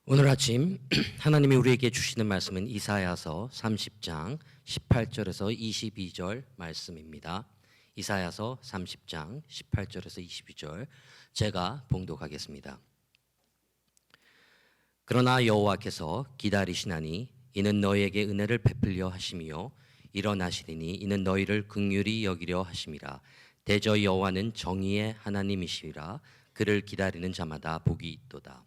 오늘 아침 하나님이 우리에게 주시는 말씀은 이사야서 30장 18절에서 22절 말씀입니다. 이사야서 30장 18절에서 22절 제가 봉독하겠습니다. 그러나 여호와께서 기다리시나니 이는 너희에게 은혜를 베풀려 하심이요 일어나시리니 이는 너희를 긍휼히 여기려 하심이라. 대저 여호와는 정의의 하나님이시라. 그를 기다리는 자마다 복이 있도다.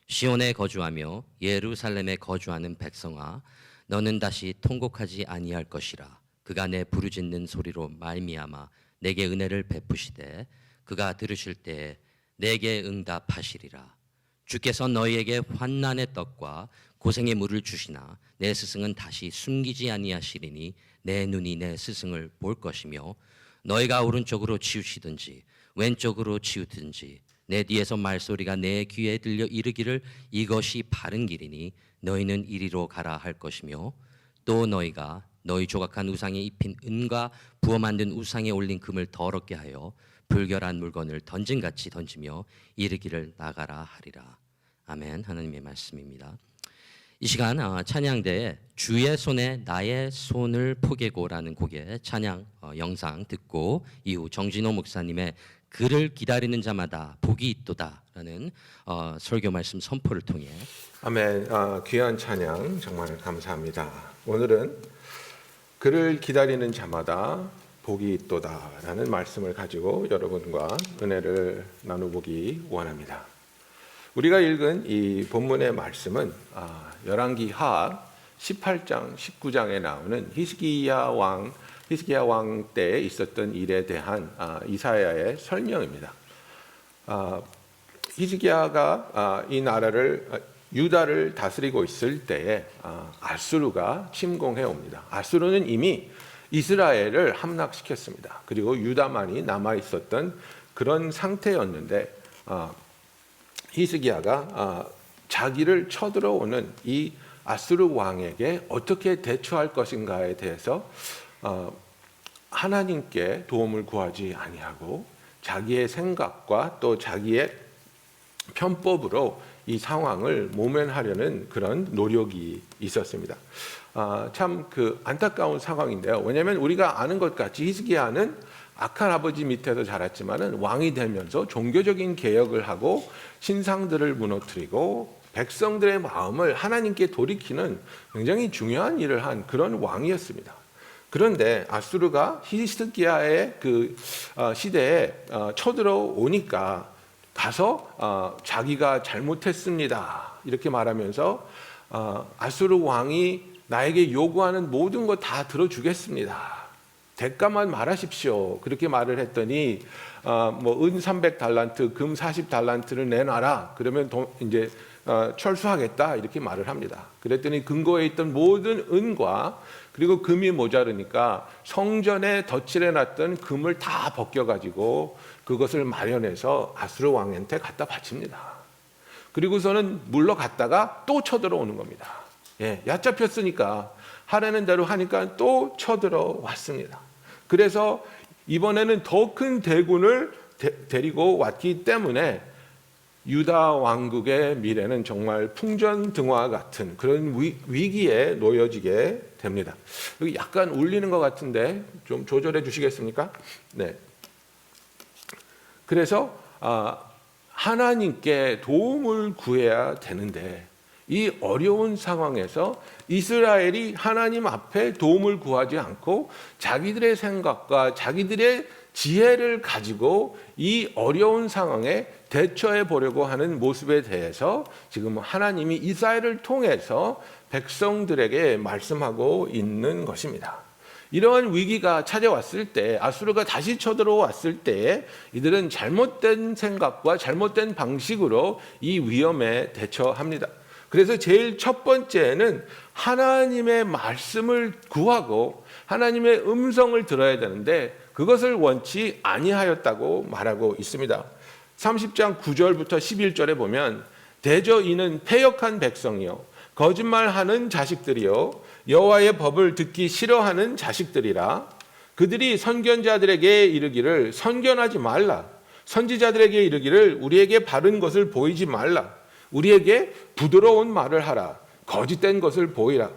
시온에 거주하며 예루살렘에 거주하는 백성아, 너는 다시 통곡하지 아니할 것이라. 그가 내 부르짖는 소리로 말미암아 내게 은혜를 베푸시되 그가 들으실 때에 내게 응답하시리라. 주께서 너희에게 환난의 떡과 고생의 물을 주시나 내 스승은 다시 숨기지 아니하시리니 내 눈이 내 스승을 볼 것이며 너희가 오른쪽으로 치우시든지 왼쪽으로 치우든지 내 뒤에서 말소리가 내 귀에 들려 이르기를 이것이 바른 길이니 너희는 이리로 가라 할 것이며 또 너희가 너희 조각한 우상에 입힌 은과 부어 만든 우상에 올린 금을 더럽게 하여 불결한 물건을 던진같이 던지며 이르기를 나가라 하리라. 아멘. 하나님의 말씀입니다. 이 시간 찬양대에 주의 손에 나의 손을 포개고라는 곡의 찬양 영상 듣고 이후 정진호 목사님의 그를 기다리는 자마다 복이 있도다라는 설교 말씀 선포를 통해 아멘. 귀한 찬양 정말 감사합니다. 오늘은 그를 기다리는 자마다 복이 있도다라는 말씀을 가지고 여러분과 은혜를 나누보기 원합니다. 우리가 읽은 이 본문의 말씀은 열왕기하 18장 19장에 나오는 히스기야 왕 때에 있었던 일에 대한 이사야의 설명입니다. 히스기야가 이 나라를 유다를 다스리고 있을 때에 아수르가 침공해 옵니다. 아수르는 이미 이스라엘을 함락시켰습니다. 그리고 유다만이 남아 있었던 그런 상태였는데 히스기야가 자기를 쳐들어오는 이 아수르 왕에게 어떻게 대처할 것인가에 대해서 하나님께 도움을 구하지 아니하고 자기의 생각과 또 자기의 편법으로 이 상황을 모면하려는 그런 노력이 있었습니다. 참 안타까운 상황인데요. 왜냐하면 우리가 아는 것 같이 히스기야는 악한 아버지 밑에서 자랐지만은 왕이 되면서 종교적인 개혁을 하고 신상들을 무너뜨리고 백성들의 마음을 하나님께 돌이키는 굉장히 중요한 일을 한 그런 왕이었습니다. 그런데 아수르가 히스기야의 시대에 쳐들어오니까 가서 자기가 잘못했습니다 이렇게 말하면서 아수르 왕이 나에게 요구하는 모든 거 다 들어주겠습니다. 대가만 말하십시오. 그렇게 말을 했더니 은 300달란트, 금 40달란트를 내놔라. 그러면 이제 철수하겠다 이렇게 말을 합니다. 그랬더니 근거에 있던 모든 은과 그리고 금이 모자르니까 성전에 덧칠해놨던 금을 다 벗겨가지고 그것을 마련해서 아수르 왕한테 갖다 바칩니다. 그리고서는 물러갔다가 또 쳐들어오는 겁니다. 얕잡혔으니까 하라는 대로 하니까 또 쳐들어왔습니다. 그래서 이번에는 더 큰 대군을 데리고 왔기 때문에 유다 왕국의 미래는 정말 풍전등화 같은 그런 위기에 놓여지게 됩니다. 여기 약간 울리는 것 같은데 좀 조절해 주시겠습니까? 네. 그래서 하나님께 도움을 구해야 되는데 이 어려운 상황에서 이스라엘이 하나님 앞에 도움을 구하지 않고 자기들의 생각과 자기들의 지혜를 가지고 이 어려운 상황에 대처해 보려고 하는 모습에 대해서 지금 하나님이 이사야를 통해서 백성들에게 말씀하고 있는 것입니다. 이러한 위기가 찾아왔을 때 아수르가 다시 쳐들어왔을 때 이들은 잘못된 생각과 잘못된 방식으로 이 위험에 대처합니다. 그래서 제일 첫 번째는 하나님의 말씀을 구하고 하나님의 음성을 들어야 되는데 그것을 원치 아니하였다고 말하고 있습니다. 30장 9절부터 11절에 보면 대저 이는 패역한 백성이요 거짓말하는 자식들이요 여호와의 법을 듣기 싫어하는 자식들이라. 그들이 선견자들에게 이르기를 선견하지 말라. 선지자들에게 이르기를 우리에게 바른 것을 보이지 말라. 우리에게 부드러운 말을 하라. 거짓된 것을 보이라.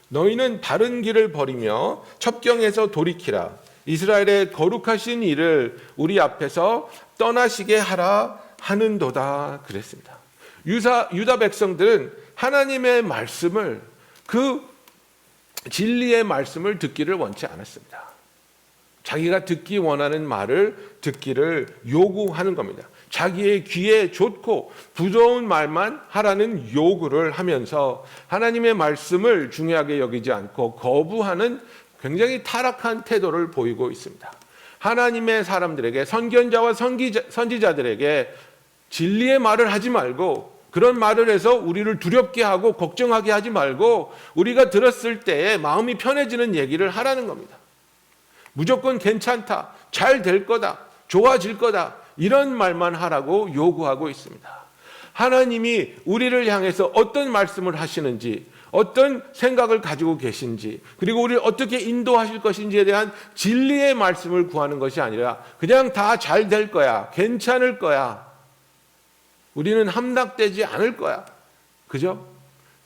너희는 바른 길을 버리며 첩경에서 돌이키라. 이스라엘의 거룩하신 이를 우리 앞에서 떠나시게 하라 하는도다. 그랬습니다. 유다 백성들은 하나님의 말씀을, 그 진리의 말씀을 듣기를 원치 않았습니다. 자기가 듣기 원하는 말을 듣기를 요구하는 겁니다. 자기의 귀에 좋고 부드러운 말만 하라는 요구를 하면서 하나님의 말씀을 중요하게 여기지 않고 거부하는 굉장히 타락한 태도를 보이고 있습니다. 하나님의 사람들에게, 선견자와 선지자들에게 진리의 말을 하지 말고, 그런 말을 해서 우리를 두렵게 하고 걱정하게 하지 말고 우리가 들었을 때에 마음이 편해지는 얘기를 하라는 겁니다. 무조건 괜찮다, 잘 될 거다, 좋아질 거다, 이런 말만 하라고 요구하고 있습니다. 하나님이 우리를 향해서 어떤 말씀을 하시는지, 어떤 생각을 가지고 계신지, 그리고 우리를 어떻게 인도하실 것인지에 대한 진리의 말씀을 구하는 것이 아니라 그냥 다 잘 될 거야, 괜찮을 거야, 우리는 함락되지 않을 거야, 그죠?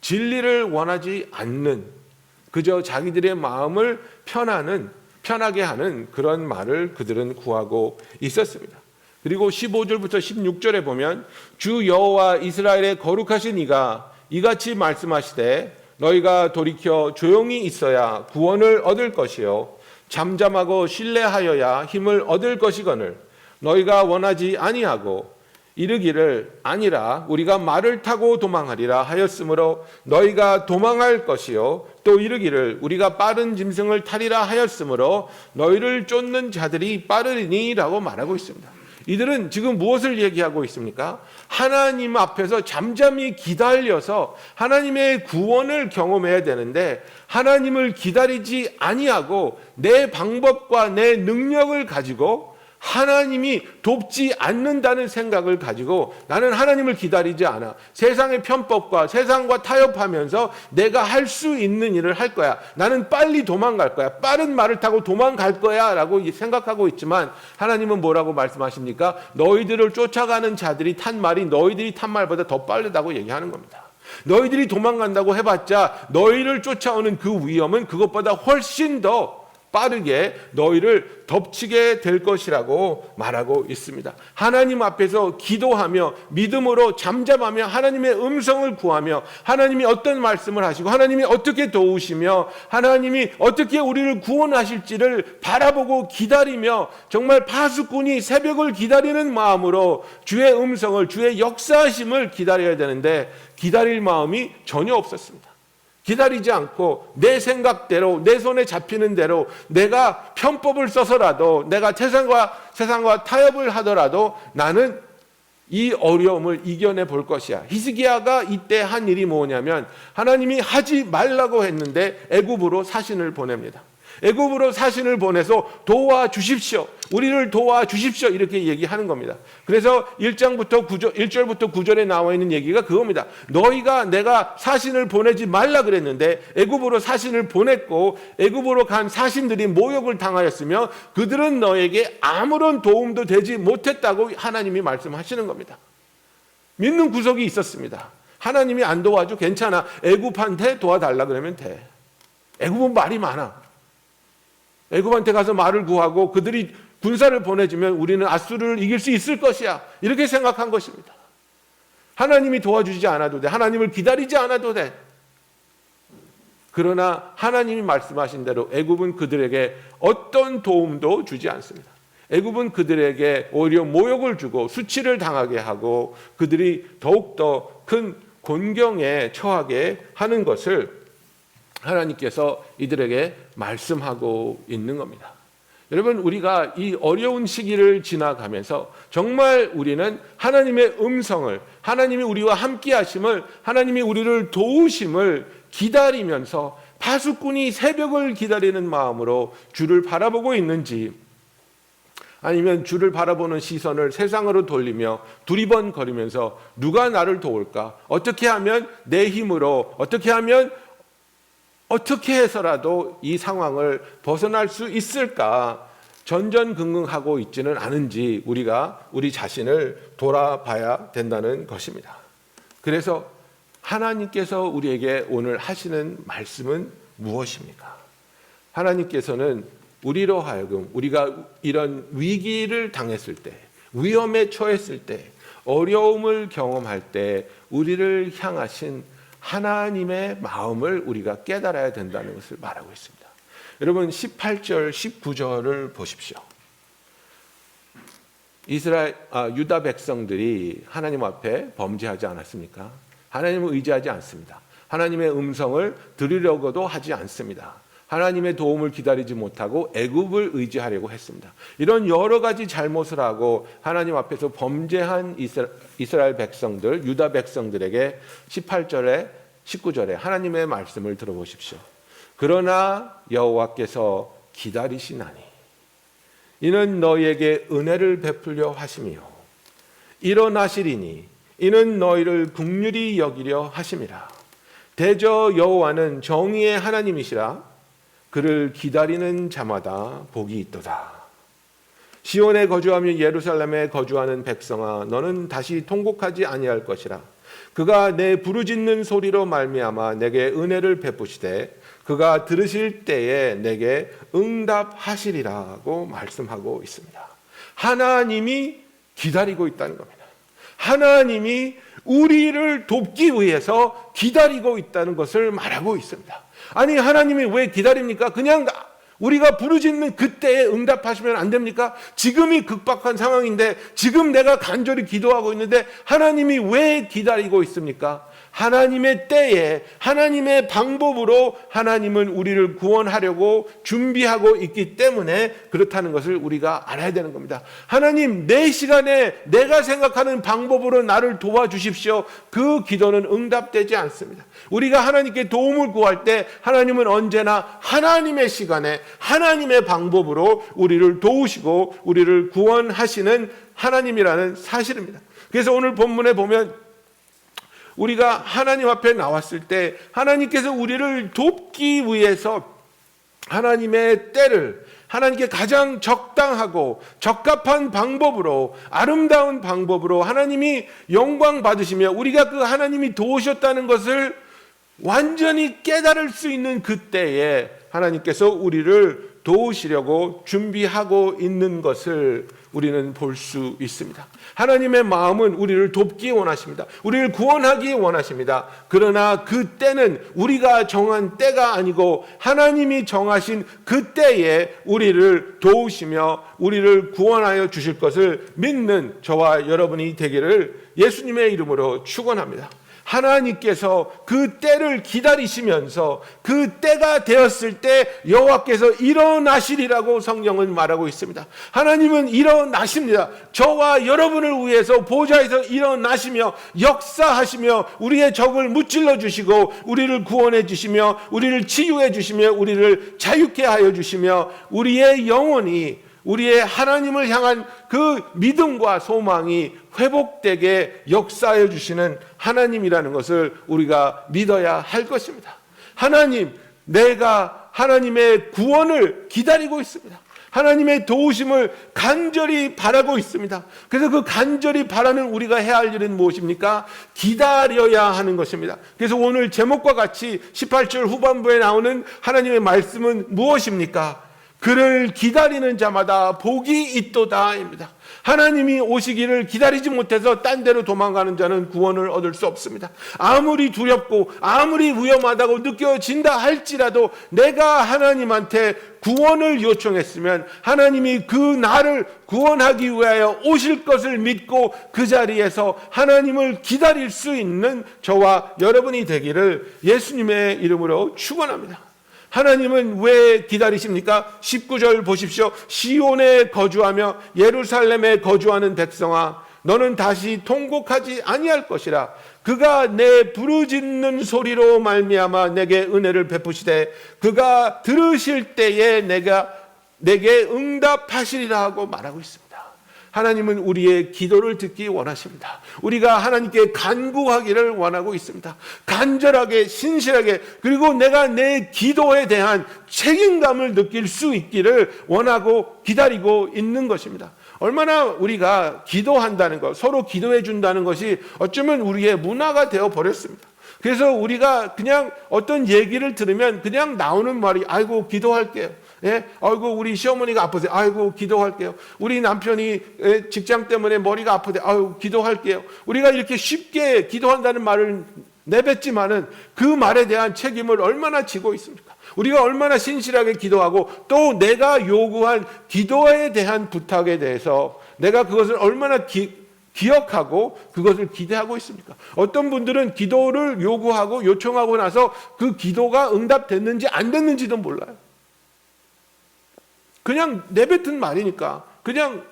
진리를 원하지 않는, 그저 자기들의 마음을 편하게 하는 그런 말을 그들은 구하고 있었습니다. 그리고 15절부터 16절에 보면 주 여호와 이스라엘의 거룩하신 이가 이같이 말씀하시되 너희가 돌이켜 조용히 있어야 구원을 얻을 것이요 잠잠하고 신뢰하여야 힘을 얻을 것이거늘 너희가 원하지 아니하고 이르기를 아니라 우리가 말을 타고 도망하리라 하였으므로 너희가 도망할 것이요 또 이르기를 우리가 빠른 짐승을 타리라 하였으므로 너희를 쫓는 자들이 빠르리니라고 말하고 있습니다. 이들은 지금 무엇을 얘기하고 있습니까? 하나님 앞에서 잠잠히 기다려서 하나님의 구원을 경험해야 되는데 하나님을 기다리지 아니하고 내 방법과 내 능력을 가지고 하나님이 돕지 않는다는 생각을 가지고 나는 하나님을 기다리지 않아. 세상의 편법과 세상과 타협하면서 내가 할 수 있는 일을 할 거야. 나는 빨리 도망갈 거야. 빠른 말을 타고 도망갈 거야 라고 생각하고 있지만 하나님은 뭐라고 말씀하십니까? 너희들을 쫓아가는 자들이 탄 말이 너희들이 탄 말보다 더 빠르다고 얘기하는 겁니다. 너희들이 도망간다고 해봤자 너희를 쫓아오는 그 위험은 그것보다 훨씬 더 빠르게 너희를 덮치게 될 것이라고 말하고 있습니다. 하나님 앞에서 기도하며 믿음으로 잠잠하며 하나님의 음성을 구하며 하나님이 어떤 말씀을 하시고 하나님이 어떻게 도우시며 하나님이 어떻게 우리를 구원하실지를 바라보고 기다리며 정말 파수꾼이 새벽을 기다리는 마음으로 주의 음성을, 주의 역사하심을 기다려야 되는데 기다릴 마음이 전혀 없었습니다. 기다리지 않고 내 생각대로 내 손에 잡히는 대로 내가 편법을 써서라도 내가 세상과 타협을 하더라도 나는 이 어려움을 이겨내 볼 것이야. 히스기야가 이때 한 일이 뭐냐면 하나님이 하지 말라고 했는데 애굽으로 사신을 보냅니다. 애굽으로 사신을 보내서 도와주십시오. 우리를 도와주십시오. 이렇게 얘기하는 겁니다. 그래서 1절부터 9절에 나와 있는 얘기가 그겁니다. 너희가 내가 사신을 보내지 말라 그랬는데 애굽으로 사신을 보냈고 애굽으로 간 사신들이 모욕을 당하였으며 그들은 너에게 아무런 도움도 되지 못했다고 하나님이 말씀하시는 겁니다. 믿는 구석이 있었습니다. 하나님이 안 도와줘? 괜찮아. 애굽한테 도와달라 그러면 돼. 애굽은 말이 많아. 애굽한테 가서 말을 구하고 그들이 군사를 보내주면 우리는 아수르를 이길 수 있을 것이야. 이렇게 생각한 것입니다. 하나님이 도와주지 않아도 돼. 하나님을 기다리지 않아도 돼. 그러나 하나님이 말씀하신 대로 애굽은 그들에게 어떤 도움도 주지 않습니다. 애굽은 그들에게 오히려 모욕을 주고 수치를 당하게 하고 그들이 더욱더 큰 곤경에 처하게 하는 것을 하나님께서 이들에게 말씀하고 있는 겁니다. 여러분, 우리가 이 어려운 시기를 지나가면서 정말 우리는 하나님의 음성을, 하나님이 우리와 함께 하심을, 하나님이 우리를 도우심을 기다리면서 파수꾼이 새벽을 기다리는 마음으로 주를 바라보고 있는지 아니면 주를 바라보는 시선을 세상으로 돌리며 두리번거리면서 누가 나를 도울까? 어떻게 하면 내 힘으로, 어떻게 해서라도 이 상황을 벗어날 수 있을까 전전긍긍하고 있지는 않은지 우리가 우리 자신을 돌아봐야 된다는 것입니다. 그래서 하나님께서 우리에게 오늘 하시는 말씀은 무엇입니까? 하나님께서는 우리로 하여금 우리가 이런 위기를 당했을 때, 위험에 처했을 때, 어려움을 경험할 때 우리를 향하신 하나님의 마음을 우리가 깨달아야 된다는 것을 말하고 있습니다. 여러분 18절, 19절을 보십시오. 유다 백성들이 하나님 앞에 범죄하지 않았습니까? 하나님을 의지하지 않습니다. 하나님의 음성을 들으려고도 하지 않습니다. 하나님의 도움을 기다리지 못하고 애굽을 의지하려고 했습니다. 이런 여러 가지 잘못을 하고 하나님 앞에서 범죄한 이스라엘 백성들, 유다 백성들에게 18절에 19절에 하나님의 말씀을 들어보십시오. 그러나 여호와께서 기다리시나니 이는 너희에게 은혜를 베풀려 하시며 일어나시리니 이는 너희를 긍휼히 여기려 하심이라. 대저 여호와는 정의의 하나님이시라. 그를 기다리는 자마다 복이 있도다. 시온에 거주하며 예루살렘에 거주하는 백성아, 너는 다시 통곡하지 아니할 것이라. 그가 내 부르짖는 소리로 말미암아 내게 은혜를 베푸시되 그가 들으실 때에 내게 응답하시리라고 말씀하고 있습니다. 하나님이 기다리고 있다는 겁니다. 하나님이 우리를 돕기 위해서 기다리고 있다는 것을 말하고 있습니다. 아니 하나님이 왜 기다립니까? 그냥 우리가 부르짖는 그때에 응답하시면 안 됩니까? 지금이 급박한 상황인데 지금 내가 간절히 기도하고 있는데 하나님이 왜 기다리고 있습니까? 하나님의 때에 하나님의 방법으로 하나님은 우리를 구원하려고 준비하고 있기 때문에 그렇다는 것을 우리가 알아야 되는 겁니다. 하나님 내 시간에 내가 생각하는 방법으로 나를 도와주십시오. 그 기도는 응답되지 않습니다. 우리가 하나님께 도움을 구할 때 하나님은 언제나 하나님의 시간에 하나님의 방법으로 우리를 도우시고 우리를 구원하시는 하나님이라는 사실입니다. 그래서 오늘 본문에 보면 우리가 하나님 앞에 나왔을 때 하나님께서 우리를 돕기 위해서 하나님의 때를 하나님께 가장 적당하고 적합한 방법으로 아름다운 방법으로 하나님이 영광 받으시며 우리가 그 하나님이 도우셨다는 것을 완전히 깨달을 수 있는 그때에 하나님께서 우리를 도우시려고 준비하고 있는 것을 우리는 볼 수 있습니다. 하나님의 마음은 우리를 돕기 원하십니다. 우리를 구원하기 원하십니다. 그러나 그 때는 우리가 정한 때가 아니고 하나님이 정하신 그 때에 우리를 도우시며 우리를 구원하여 주실 것을 믿는 저와 여러분이 되기를 예수님의 이름으로 축원합니다. 하나님께서 그 때를 기다리시면서 그 때가 되었을 때 여호와께서 일어나시리라고 성경은 말하고 있습니다. 하나님은 일어나십니다. 저와 여러분을 위해서 보좌에서 일어나시며 역사하시며 우리의 적을 무찔러 주시고 우리를 구원해 주시며 우리를 치유해 주시며 우리를 자유케 하여 주시며 우리의 영혼이 우리의 하나님을 향한 그 믿음과 소망이 회복되게 역사해 주시는 하나님이라는 것을 우리가 믿어야 할 것입니다. 하나님, 내가 하나님의 구원을 기다리고 있습니다. 하나님의 도우심을 간절히 바라고 있습니다. 그래서 그 간절히 바라는 우리가 해야 할 일은 무엇입니까? 기다려야 하는 것입니다. 그래서 오늘 제목과 같이 18절 후반부에 나오는 하나님의 말씀은 무엇입니까? 그를 기다리는 자마다 복이 있도다입니다. 하나님이 오시기를 기다리지 못해서 딴 데로 도망가는 자는 구원을 얻을 수 없습니다. 아무리 두렵고 아무리 위험하다고 느껴진다 할지라도 내가 하나님한테 구원을 요청했으면 하나님이 그 나를 구원하기 위하여 오실 것을 믿고 그 자리에서 하나님을 기다릴 수 있는 저와 여러분이 되기를 예수님의 이름으로 축원합니다. 하나님은 왜 기다리십니까? 19절 보십시오. 시온에 거주하며 예루살렘에 거주하는 백성아, 너는 다시 통곡하지 아니할 것이라. 그가 내 부르짖는 소리로 말미암아 내게 은혜를 베푸시되 그가 들으실 때에 내게 응답하시리라 하고 말하고 있습니다. 하나님은 우리의 기도를 듣기 원하십니다. 우리가 하나님께 간구하기를 원하고 있습니다. 간절하게 신실하게 그리고 내가 내 기도에 대한 책임감을 느낄 수 있기를 원하고 기다리고 있는 것입니다. 얼마나 우리가 기도한다는 것, 서로 기도해 준다는 것이 어쩌면 우리의 문화가 되어 버렸습니다. 그래서 우리가 그냥 어떤 얘기를 들으면 그냥 나오는 말이 아이고 기도할게요. 예? 아이고 우리 시어머니가 아프세요. 아이고 기도할게요. 우리 남편이 직장 때문에 머리가 아프대. 아이고 기도할게요. 우리가 이렇게 쉽게 기도한다는 말을 내뱉지만은 그 말에 대한 책임을 얼마나 지고 있습니까? 우리가 얼마나 신실하게 기도하고 또 내가 요구한 기도에 대한 부탁에 대해서 내가 그것을 얼마나 기억하고 그것을 기대하고 있습니까? 어떤 분들은 기도를 요구하고 요청하고 나서 그 기도가 응답됐는지 안 됐는지도 몰라요. 그냥 내뱉은 말이니까 그냥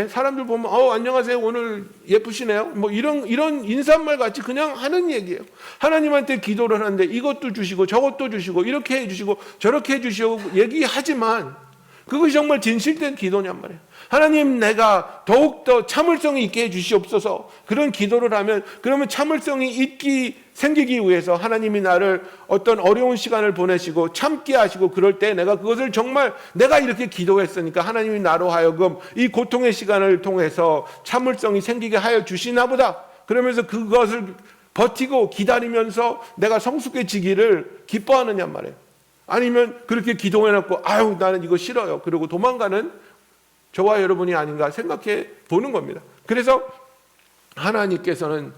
사람들 보면 안녕하세요 오늘 예쁘시네요 뭐 이런 인사말 같이 그냥 하는 얘기예요. 하나님한테 기도를 하는데 이것도 주시고 저것도 주시고 이렇게 해주시고 저렇게 해주시고 얘기하지만 그것이 정말 진실된 기도냔 말이에요. 하나님 내가 더욱더 참을성이 있게 해주시옵소서. 그런 기도를 하면 그러면 참을성이 생기기 위해서 하나님이 나를 어떤 어려운 시간을 보내시고 참게 하시고 그럴 때 내가 그것을 정말 내가 이렇게 기도했으니까 하나님이 나로 하여금 이 고통의 시간을 통해서 참을성이 생기게 하여 주시나 보다. 그러면서 그것을 버티고 기다리면서 내가 성숙해지기를 기뻐하느냐 말이에요. 아니면 그렇게 기도해놓고 아유 나는 이거 싫어요 그러고 도망가는 저와 여러분이 아닌가 생각해 보는 겁니다. 그래서 하나님께서는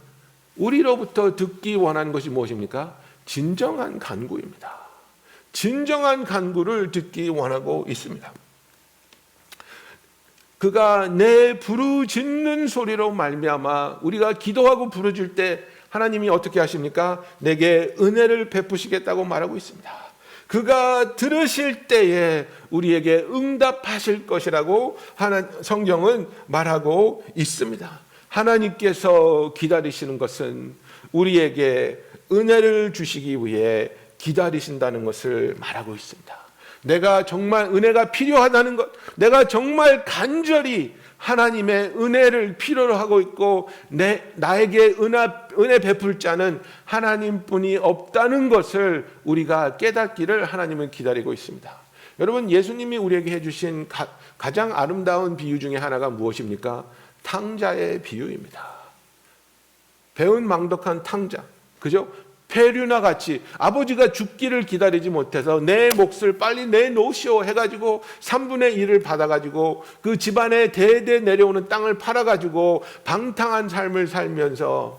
우리로부터 듣기 원하는 것이 무엇입니까? 진정한 간구입니다. 진정한 간구를 듣기 원하고 있습니다. 그가 내 부르짖는 소리로 말미암아 우리가 기도하고 부르짖을 때 하나님이 어떻게 하십니까? 내게 은혜를 베푸시겠다고 말하고 있습니다. 그가 들으실 때에 우리에게 응답하실 것이라고 성경은 말하고 있습니다. 하나님께서 기다리시는 것은 우리에게 은혜를 주시기 위해 기다리신다는 것을 말하고 있습니다. 내가 정말 은혜가 필요하다는 것, 내가 정말 간절히 하나님의 은혜를 필요로 하고 있고 나에게 은혜 베풀 자는 하나님뿐이 없다는 것을 우리가 깨닫기를 하나님은 기다리고 있습니다. 여러분 예수님이 우리에게 해주신 가장 아름다운 비유 중에 하나가 무엇입니까? 탕자의 비유입니다. 배은 망덕한 탕자, 그죠? 페류나 같이 아버지가 죽기를 기다리지 못해서 내 몫을 빨리 내놓으시오 해가지고 3분의 1을 받아가지고 그 집안에 대대 내려오는 땅을 팔아가지고 방탕한 삶을 살면서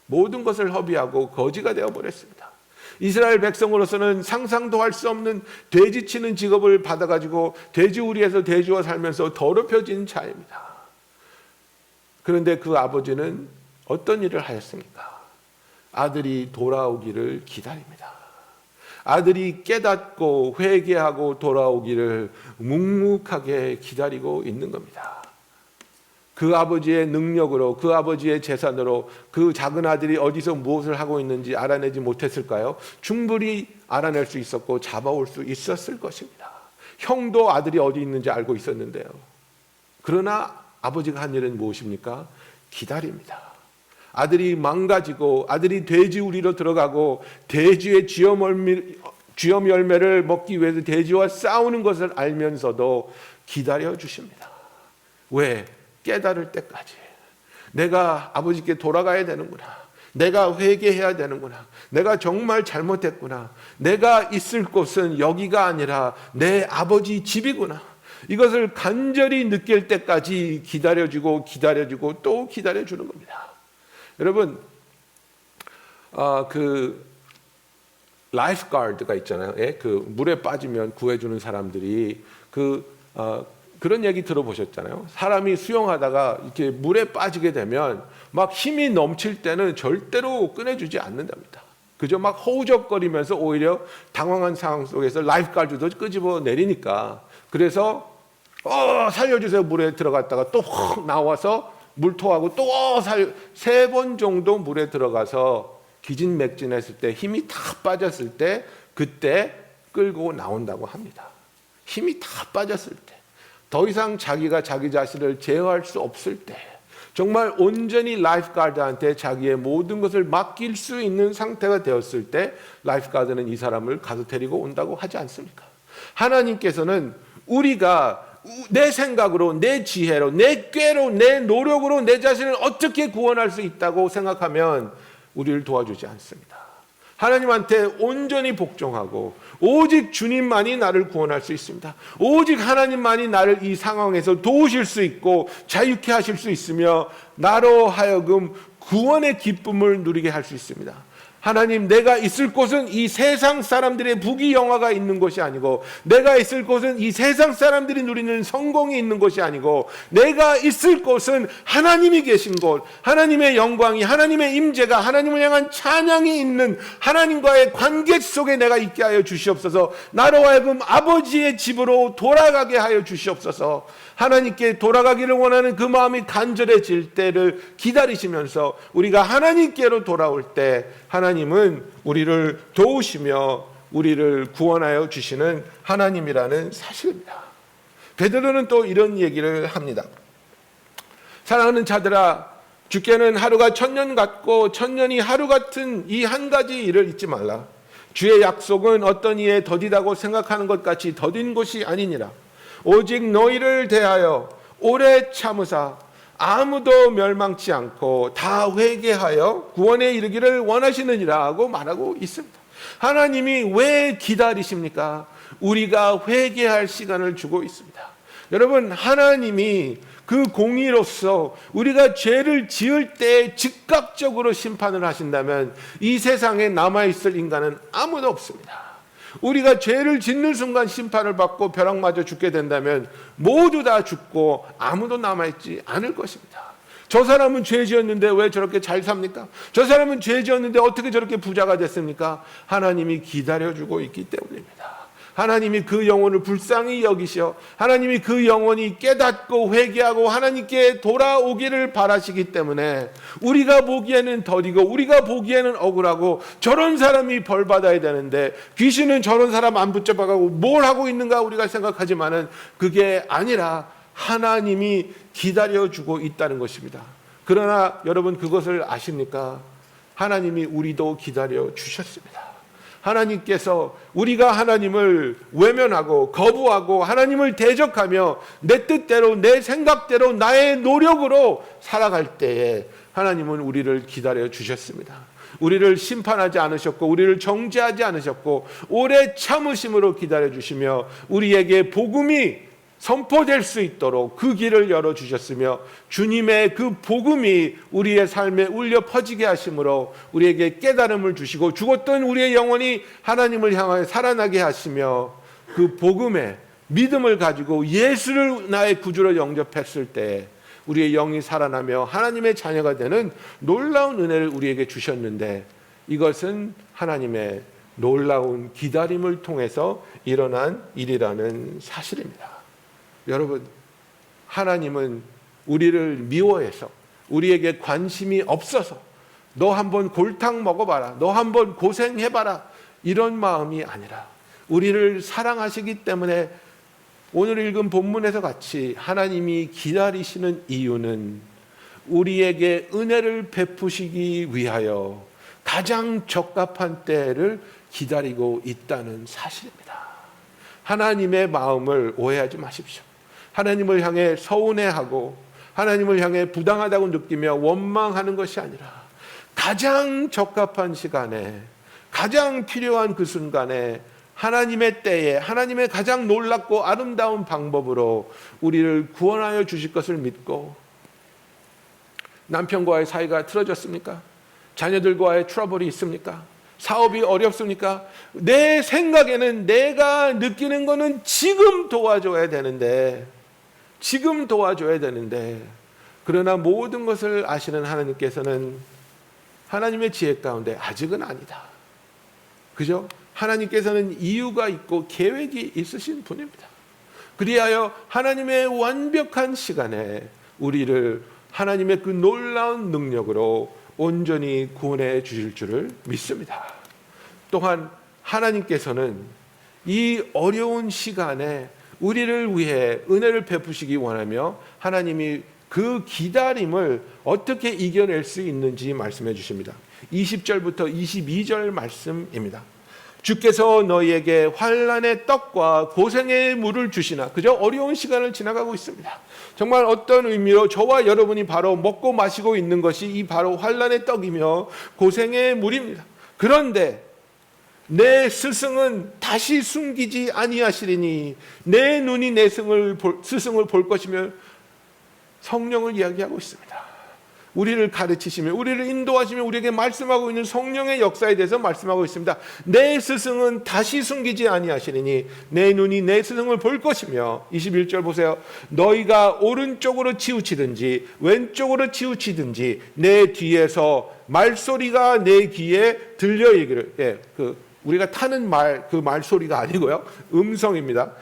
모든 것을 허비하고 거지가 되어버렸습니다. 이스라엘 백성으로서는 상상도 할 수 없는 돼지 치는 직업을 받아가지고 돼지우리에서 돼지와 살면서 더럽혀진 자입니다. 그런데 그 아버지는 어떤 일을 하였습니까? 아들이 돌아오기를 기다립니다. 아들이 깨닫고 회개하고 돌아오기를 묵묵하게 기다리고 있는 겁니다. 그 아버지의 능력으로, 그 아버지의 재산으로 그 작은 아들이 어디서 무엇을 하고 있는지 알아내지 못했을까요? 충분히 알아낼 수 있었고 잡아올 수 있었을 것입니다. 형도 아들이 어디 있는지 알고 있었는데요. 그러나 아버지가 한 일은 무엇입니까? 기다립니다. 아들이 망가지고 아들이 돼지우리로 들어가고 돼지의 쥐엄 열매를 먹기 위해서 돼지와 싸우는 것을 알면서도 기다려 주십니다. 왜? 깨달을 때까지. 내가 아버지께 돌아가야 되는구나. 내가 회개해야 되는구나. 내가 정말 잘못했구나. 내가 있을 곳은 여기가 아니라 내 아버지 집이구나. 이것을 간절히 느낄 때까지 기다려주고 또 기다려주는 겁니다. 여러분, 그 라이프 가드가 있잖아요. 예? 그 물에 빠지면 구해주는 사람들이 그런 얘기 들어보셨잖아요. 사람이 수영하다가 이렇게 물에 빠지게 되면 막 힘이 넘칠 때는 절대로 꺼내주지 않는답니다. 그저 막 허우적거리면서 오히려 당황한 상황 속에서 라이프 가드도 끄집어 내리니까. 그래서 살려주세요 물에 들어갔다가 또 확 나와서 물토하고 또 3번 정도 물에 들어가서 기진맥진했을 때 힘이 다 빠졌을 때 그때 끌고 나온다고 합니다. 힘이 다 빠졌을 때, 더 이상 자기가 자기 자신을 제어할 수 없을 때, 정말 온전히 라이프가드한테 자기의 모든 것을 맡길 수 있는 상태가 되었을 때 라이프가드는 이 사람을 가서 데리고 온다고 하지 않습니까? 하나님께서는 우리가 내 생각으로, 내 지혜로, 내 꾀로, 내 노력으로 내 자신을 어떻게 구원할 수 있다고 생각하면 우리를 도와주지 않습니다. 하나님한테 온전히 복종하고 오직 주님만이 나를 구원할 수 있습니다. 오직 하나님만이 나를 이 상황에서 도우실 수 있고 자유케 하실 수 있으며 나로 하여금 구원의 기쁨을 누리게 할 수 있습니다. 하나님, 내가 있을 곳은 이 세상 사람들의 부귀영화가 있는 곳이 아니고, 내가 있을 곳은 이 세상 사람들이 누리는 성공이 있는 곳이 아니고, 내가 있을 곳은 하나님이 계신 곳, 하나님의 영광이, 하나님의 임재가, 하나님을 향한 찬양이 있는 하나님과의 관계 속에 내가 있게 하여 주시옵소서. 나로 하여금 아버지의 집으로 돌아가게 하여 주시옵소서. 하나님께 돌아가기를 원하는 그 마음이 간절해질 때를 기다리시면서 우리가 하나님께로 돌아올 때 하나님은 우리를 도우시며 우리를 구원하여 주시는 하나님이라는 사실입니다. 베드로는 또 이런 얘기를 합니다. 사랑하는 자들아, 주께는 하루가 1000년 같고 1000년이 하루 같은 이 한 가지 일을 잊지 말라. 주의 약속은 어떤 이에 더디다고 생각하는 것 같이 더딘 것이 아니니라. 오직 너희를 대하여 오래 참으사 아무도 멸망치 않고 다 회개하여 구원에 이르기를 원하시느니라 하고 말하고 있습니다. 하나님이 왜 기다리십니까? 우리가 회개할 시간을 주고 있습니다. 여러분, 하나님이 그 공의로서 우리가 죄를 지을 때 즉각적으로 심판을 하신다면 이 세상에 남아있을 인간은 아무도 없습니다. 우리가 죄를 짓는 순간 심판을 받고 벼락 맞아 죽게 된다면 모두 다 죽고 아무도 남아있지 않을 것입니다. 저 사람은 죄 지었는데 왜 저렇게 잘 삽니까? 저 사람은 죄 지었는데 어떻게 저렇게 부자가 됐습니까? 하나님이 기다려주고 있기 때문입니다. 하나님이 그 영혼을 불쌍히 여기셔 하나님이 그 영혼이 깨닫고 회개하고 하나님께 돌아오기를 바라시기 때문에 우리가 보기에는 더디고 우리가 보기에는 억울하고 저런 사람이 벌 받아야 되는데 귀신은 저런 사람 안 붙잡아가고 뭘 하고 있는가 우리가 생각하지만은 그게 아니라 하나님이 기다려주고 있다는 것입니다. 그러나 여러분, 그것을 아십니까? 하나님이 우리도 기다려 주셨습니다. 하나님께서 우리가 하나님을 외면하고 거부하고 하나님을 대적하며 내 뜻대로 내 생각대로 나의 노력으로 살아갈 때에 하나님은 우리를 기다려 주셨습니다. 우리를 심판하지 않으셨고 우리를 정죄하지 않으셨고 오래 참으심으로 기다려 주시며 우리에게 복음이 선포될 수 있도록 그 길을 열어주셨으며 주님의 그 복음이 우리의 삶에 울려 퍼지게 하심으로 우리에게 깨달음을 주시고 죽었던 우리의 영혼이 하나님을 향하여 살아나게 하시며 그 복음에 믿음을 가지고 예수를 나의 구주로 영접했을 때 우리의 영이 살아나며 하나님의 자녀가 되는 놀라운 은혜를 우리에게 주셨는데 이것은 하나님의 놀라운 기다림을 통해서 일어난 일이라는 사실입니다. 여러분, 하나님은 우리를 미워해서 우리에게 관심이 없어서 너 한번 골탕 먹어봐라, 너 한번 고생해봐라 이런 마음이 아니라 우리를 사랑하시기 때문에 오늘 읽은 본문에서 같이 하나님이 기다리시는 이유는 우리에게 은혜를 베푸시기 위하여 가장 적합한 때를 기다리고 있다는 사실입니다. 하나님의 마음을 오해하지 마십시오. 하나님을 향해 서운해하고 하나님을 향해 부당하다고 느끼며 원망하는 것이 아니라 가장 적합한 시간에 가장 필요한 그 순간에 하나님의 때에 하나님의 가장 놀랍고 아름다운 방법으로 우리를 구원하여 주실 것을 믿고 남편과의 사이가 틀어졌습니까? 자녀들과의 트러블이 있습니까? 사업이 어렵습니까? 내 생각에는 내가 느끼는 거는 지금 도와줘야 되는데 그러나 모든 것을 아시는 하나님께서는 하나님의 지혜 가운데 아직은 아니다. 그죠? 하나님께서는 이유가 있고 계획이 있으신 분입니다. 그리하여 하나님의 완벽한 시간에 우리를 하나님의 그 놀라운 능력으로 온전히 구원해 주실 줄을 믿습니다. 또한 하나님께서는 이 어려운 시간에 우리를 위해 은혜를 베푸시기 원하며 하나님이 그 기다림을 어떻게 이겨낼 수 있는지 말씀해 주십니다. 20절부터 22절 말씀입니다. 주께서 너희에게 환난의 떡과 고생의 물을 주시나. 그저 어려운 시간을 지나가고 있습니다. 정말 어떤 의미로 저와 여러분이 바로 먹고 마시고 있는 것이 이 바로 환난의 떡이며 고생의 물입니다. 그런데 내 스승은 다시 숨기지 아니하시리니 내 눈이 내 스승을 볼 것이며 성령을 이야기하고 있습니다. 우리를 가르치시며 우리를 인도하시며 우리에게 말씀하고 있는 성령의 역사에 대해서 말씀하고 있습니다. 내 스승은 다시 숨기지 아니하시리니 내 눈이 내 스승을 볼 것이며 21절 보세요. 너희가 오른쪽으로 치우치든지 왼쪽으로 치우치든지 내 뒤에서 말소리가 내 귀에 들려 이르기를. 우리가 타는 말, 그 말소리가 아니고요, 음성입니다.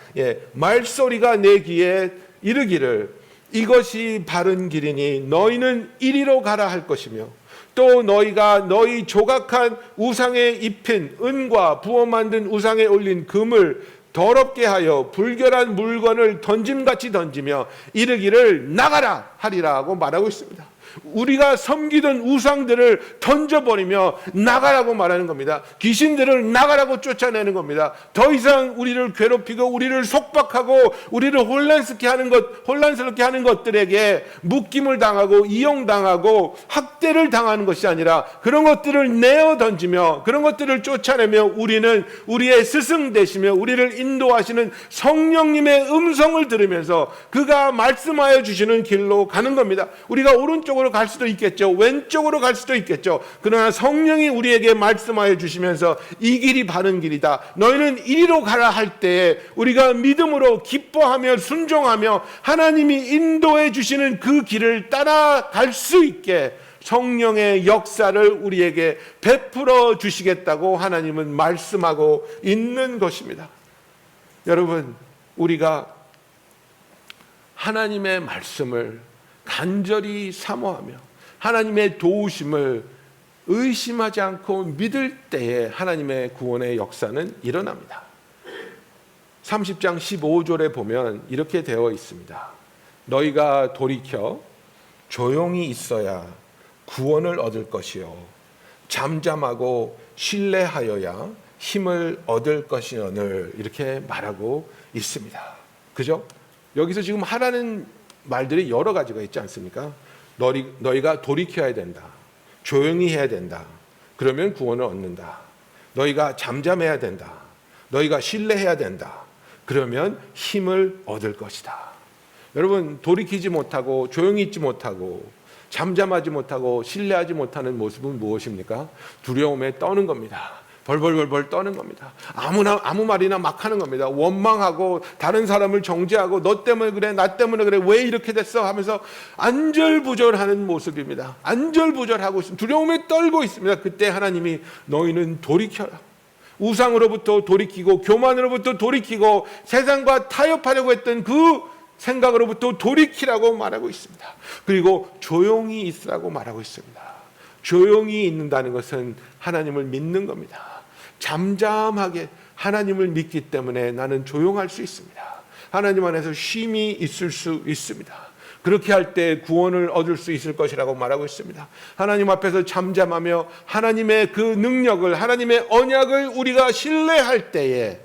말소리가 내 귀에 이르기를 이것이 바른 길이니 너희는 이리로 가라 할 것이며 또 너희가 너희 조각한 우상에 입힌 은과 부어 만든 우상에 올린 금을 더럽게 하여 불결한 물건을 던짐같이 던지며 이르기를 나가라 하리라고 말하고 있습니다. 우리가 섬기던 우상들을 던져버리며 나가라고 말하는 겁니다. 귀신들을 나가라고 쫓아내는 겁니다. 더 이상 우리를 괴롭히고 우리를 속박하고 우리를 혼란스럽게 하는 것들에게 묶임을 당하고 이용당하고 학대를 당하는 것이 아니라 그런 것들을 내어 던지며 그런 것들을 쫓아내며 우리는 우리의 스승 되시며 우리를 인도하시는 성령님의 음성을 들으면서 그가 말씀하여 주시는 길로 가는 겁니다. 우리가 오른쪽으로 갈 수도 있겠죠. 왼쪽으로 갈 수도 있겠죠. 그러나 성령이 우리에게 말씀하여 주시면서 이 길이 바른 길이다. 너희는 이리로 가라 할 때에 우리가 믿음으로 기뻐하며 순종하며 하나님이 인도해 주시는 그 길을 따라갈 수 있게 성령의 역사를 우리에게 베풀어 주시겠다고 하나님은 말씀하고 있는 것입니다. 여러분, 우리가 하나님의 말씀을 간절히 사모하며 하나님의 도우심을 의심하지 않고 믿을 때에 하나님의 구원의 역사는 일어납니다. 30장 15절에 보면 이렇게 되어 있습니다. 너희가 돌이켜 조용히 있어야 구원을 얻을 것이요 잠잠하고 신뢰하여야 힘을 얻을 것이오늘 이렇게 말하고 있습니다. 그죠? 여기서 지금 하라는 말들이 여러 가지가 있지 않습니까? 너희가 돌이켜야 된다. 조용히 해야 된다. 그러면 구원을 얻는다. 너희가 잠잠해야 된다. 너희가 신뢰해야 된다. 그러면 힘을 얻을 것이다. 여러분, 돌이키지 못하고 조용히 있지 못하고 잠잠하지 못하고 신뢰하지 못하는 모습은 무엇입니까? 두려움에 떠는 겁니다. 벌벌벌 떠는 겁니다. 아무 말이나 막 하는 겁니다. 원망하고 다른 사람을 정죄하고 너 때문에 그래, 나 때문에 그래, 왜 이렇게 됐어 하면서 안절부절하는 모습입니다. 안절부절하고 있습니다. 두려움에 떨고 있습니다. 그때 하나님이 너희는 돌이켜라. 우상으로부터 돌이키고 교만으로부터 돌이키고 세상과 타협하려고 했던 그 생각으로부터 돌이키라고 말하고 있습니다. 그리고 조용히 있으라고 말하고 있습니다. 조용히 있는다는 것은 하나님을 믿는 겁니다. 잠잠하게 하나님을 믿기 때문에 나는 조용할 수 있습니다. 하나님 안에서 쉼이 있을 수 있습니다. 그렇게 할 때 구원을 얻을 수 있을 것이라고 말하고 있습니다. 하나님 앞에서 잠잠하며 하나님의 그 능력을, 하나님의 언약을 우리가 신뢰할 때에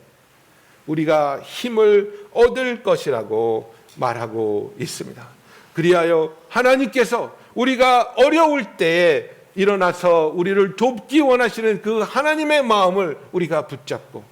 우리가 힘을 얻을 것이라고 말하고 있습니다. 그리하여 하나님께서 우리가 어려울 때에 일어나서 우리를 돕기 원하시는 그 하나님의 마음을 우리가 붙잡고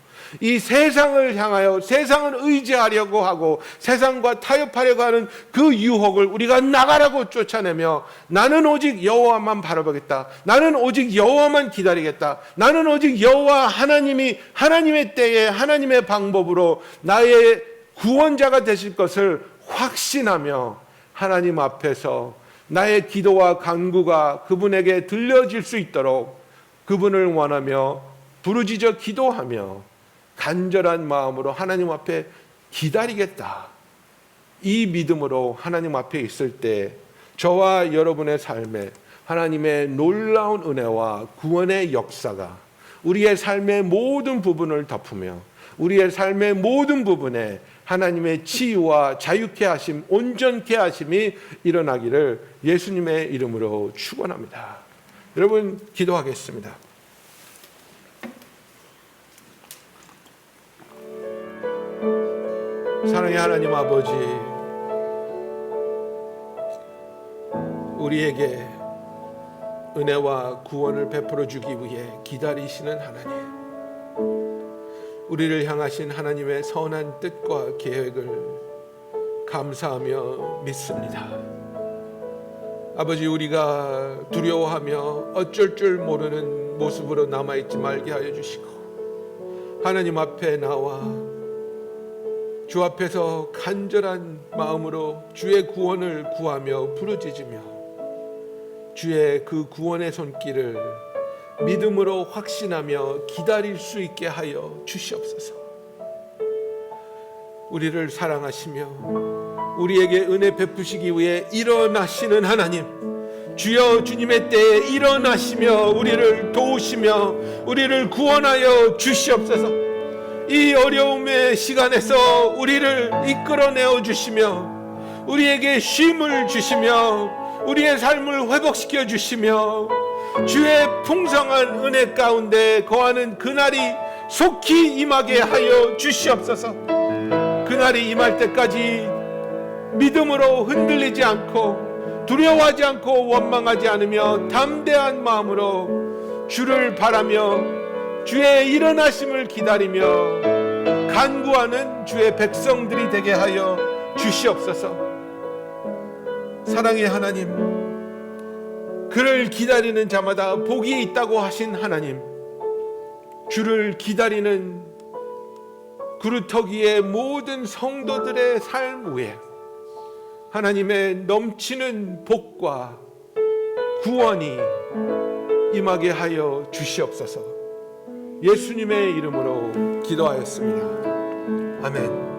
이 세상을 향하여 세상을 의지하려고 하고 세상과 타협하려고 하는 그 유혹을 우리가 나가라고 쫓아내며 나는 오직 여호와만 바라보겠다. 나는 오직 여호와만 기다리겠다. 나는 오직 여호와 하나님이 하나님의 때에 하나님의 방법으로 나의 구원자가 되실 것을 확신하며 하나님 앞에서 나의 기도와 간구가 그분에게 들려질 수 있도록 그분을 원하며 부르짖어 기도하며 간절한 마음으로 하나님 앞에 기다리겠다. 이 믿음으로 하나님 앞에 있을 때 저와 여러분의 삶에 하나님의 놀라운 은혜와 구원의 역사가 우리의 삶의 모든 부분을 덮으며 우리의 삶의 모든 부분에 하나님의 치유와 자유케 하심, 온전케 하심이 일어나기를 예수님의 이름으로 축원합니다. 여러분, 기도하겠습니다. 사랑의 하나님 아버지, 우리에게 은혜와 구원을 베풀어 주기 위해 기다리시는 하나님, 우리를 향하신 하나님의 선한 뜻과 계획을 감사하며 믿습니다. 아버지, 우리가 두려워하며 어쩔 줄 모르는 모습으로 남아있지 말게 하여 주시고, 하나님 앞에 나와 주 앞에서 간절한 마음으로 주의 구원을 구하며 부르짖으며 주의 그 구원의 손길을 믿음으로 확신하며 기다릴 수 있게 하여 주시옵소서. 우리를 사랑하시며 우리에게 은혜 베푸시기 위해 일어나시는 하나님, 주여 주님의 때에 일어나시며 우리를 도우시며 우리를 구원하여 주시옵소서. 이 어려움의 시간에서 우리를 이끌어내어 주시며 우리에게 쉼을 주시며 우리의 삶을 회복시켜 주시며 주의 풍성한 은혜 가운데 거하는 그날이 속히 임하게 하여 주시옵소서. 그날이 임할 때까지 믿음으로 흔들리지 않고 두려워하지 않고 원망하지 않으며 담대한 마음으로 주를 바라며 주의 일어나심을 기다리며 간구하는 주의 백성들이 되게 하여 주시옵소서. 사랑의 하나님, 그를 기다리는 자마다 복이 있다고 하신 하나님, 주를 기다리는 그루터기의 모든 성도들의 삶 위에 하나님의 넘치는 복과 구원이 임하게 하여 주시옵소서. 예수님의 이름으로 기도하였습니다. 아멘.